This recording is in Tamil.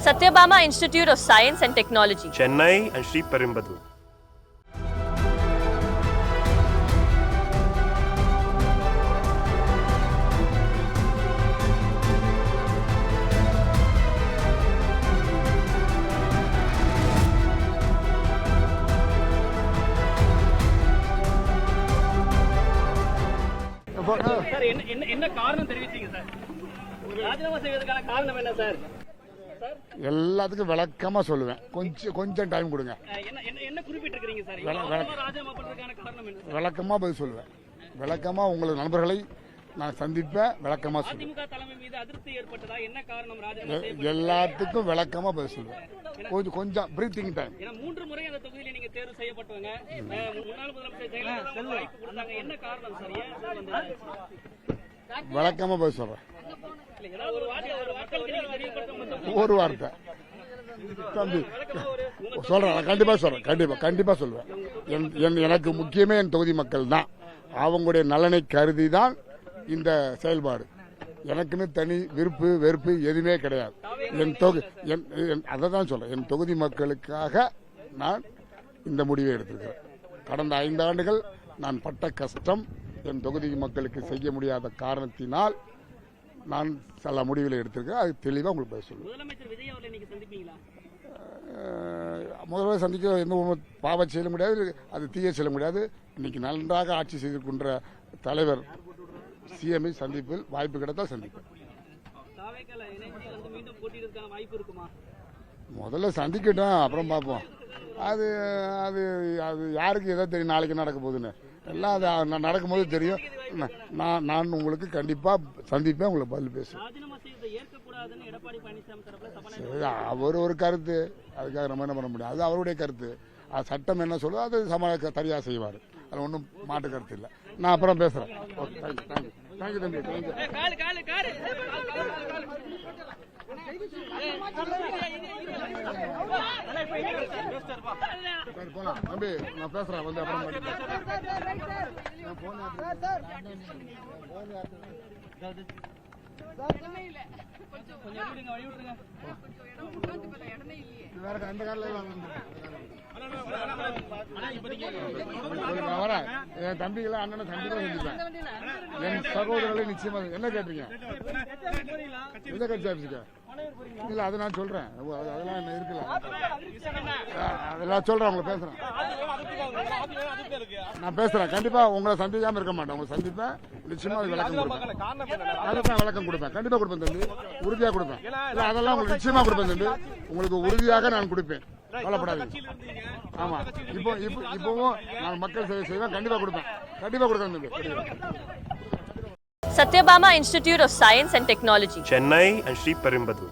Satyabama Institute of Science and Technology, Chennai and Sri Perumbudur. Sir என்ன காரணம் தெரிவிச்சீங்க சார்? ராஜினாமா செய்வதற்கான காரணம் என்ன சார்? எல்லாத்துக்கும் விளக்கமா சொல்லுவேன். கொஞ்சம் டைம் கொடுங்க. என்ன குறிப்பிட்டிருக்கீங்க சார்? ராஜினாமா பண்றதுக்கான காரணம் என்ன? விளக்கமா பதில் சொல்லுவேன். விளக்கமா உங்களது நண்பர்களை நான் சந்திப்பேன். விளக்கமா சொல்லுவேன். அதிமுக தலைமை மீது அதிருப்தி ஏற்பட்டதா? என்ன காரணம் ராஜினாமா செய்ய? எல்லாத்துக்கும் விளக்கமா பதில் சொல்லுவேன். கொஞ்சம் பிரீத்திங் டைம். ஏன்னா 3 முறை அந்த தொகுதியில நீங்க தேர்வு செய்யப்பட்டவங்க. முன்னாள் முதலமைச்சர் ஜெயலலிதா வாய்ப்பு கொடுத்தாங்க. என்ன காரணம் சார்? ஏன் சார் வந்து விளக்கமா பதில் சொல்றேன். ஒரு வார்த்தை தம்பி சொல்றேன். கண்டிப்பா சொல்லுவேன். எனக்கு முக்கியமே என் தொகுதி மக்கள் தான். அவங்களுடைய நலனை கருதி தான் இந்த செயல்பாடு. எனக்குன்னு தனி விருப்பு வெறுப்பு எதுவுமே கிடையாது. அதை தான் சொல்றேன். என் தொகுதி மக்களுக்காக நான் இந்த முடிவை எடுத்திருக்கிறேன். கடந்த 5 ஆண்டுகள் நான் பட்ட கஷ்டம் என் தொகுதி மக்களுக்கு செய்ய முடியாத காரணத்தினால் நான் சில முடிவுகளை எடுத்திருக்கேன். அது தெளிவாக உங்களுக்கு பதில் சொல்லுவேன். முதல்வர் சந்திக்க எந்த பாவ செய்ய முடியாது, அது தீய செய்ய முடியாது. இன்னைக்கு நன்றாக ஆட்சி செய்திருக்கின்ற தலைவர் சிஎம்ஐ சந்திப்பில் வாய்ப்பு கிடைத்தால் சந்திப்பேன். முதல்ல சந்திக்கட்டும், அப்புறம் பார்ப்போம். அது அது அது யாருக்கு எதோ தெரியும் நாளைக்கு நடக்க போகுதுன்னு. எல்லாம் அது நடக்கும்போது தெரியும். நான் உங்களுக்கு கண்டிப்பாக சந்திப்பேன், உங்களுக்கு பதில் பேசுவேன். அவர் ஒரு கருத்து, அதுக்காக நம்ம என்ன பண்ண முடியும்? அது அவருடைய கருத்து. அது சட்டம் என்ன சொல்லுதோ அது சரியாக செய்வார். அது ஒன்றும் மாட்டு கருத்து இல்லை. நான் அப்புறம் பேசுகிறேன். ஓகே, தேங்க்யூ தம்பி. போலாம் தம்பி, நான் பேசுறேன் வந்து அப்புறம். வேற அந்த காலில் வரேன். என் தம்பிகளை அண்ணனை கண்டிப்பா சந்திப்பேன். என் சகோதரர்களை நிச்சயமா. என்ன கேட்டீங்க? எந்த கட்சி ஆஃபீஸுக்கு? இல்ல அது நான் சொல்றேன். அதெல்லாம் என்ன இருக்குல்ல, அதெல்லாம் சொல்றேன். உங்களை பேசுறேன், நான் பேசுறேன். கண்டிப்பா உங்களை சந்திக்காம இருக்க மாட்டேன். உங்களை சந்திப்பேன், நிச்சயமா விளக்கம் கொடுப்பேன். அதுதான் விளக்கம் கொடுப்பேன். கண்டிப்பா கொடுப்பேன் தம்பி, உறுதியா கொடுப்பேன். அதெல்லாம் உங்களுக்கு நிச்சயமா கொடுப்பேன் தம்பி. உங்களுக்கு உறுதியாக நான் கொடுப்பேன், கவலைப்படாதீங்க. ஆமா, இப்பவும் நான் மக்கள் சேவை செய்வேன். கண்டிப்பா கொடுப்பேன் தம்பி. Satyabama Institute of Science and Technology, Chennai and Sri Perumbudur.